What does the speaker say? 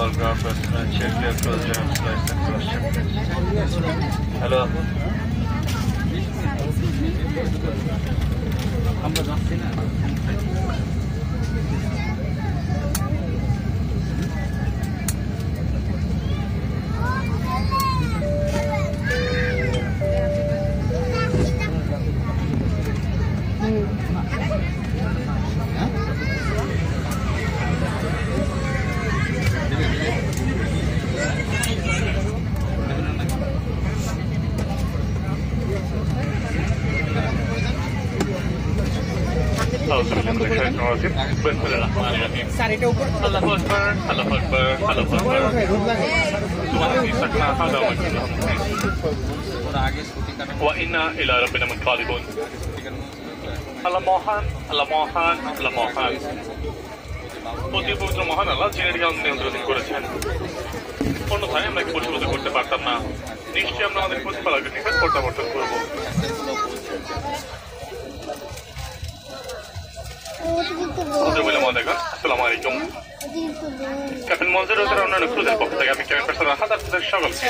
ball graph restaurant, check your cross jam, slice and cross check. Hello. আমরা যাচ্ছি না وإنا إلى ربنا منقلبون আল্লাহ মহান আল্লাহ মহান আল্লাহ মহান অতি পবিত্র মহান আল্লাহ যিনি নিয়ন্ত্রণ করেছেন অন্যথায় আমরা কি বসবাস করতে পারতাম না নিশ্চয়ই আমরা আমাদের প্রতিপালকের নিকট প্রত্যাবর্তন করবো আসসালামু আলাইকুম ক্যাপ্টেন মঞ্জুর অন্যান্য ক্রুজের পক্ষ থেকে আমি ক্যাপ্টেন পার্সোনাল হাজার সকলকে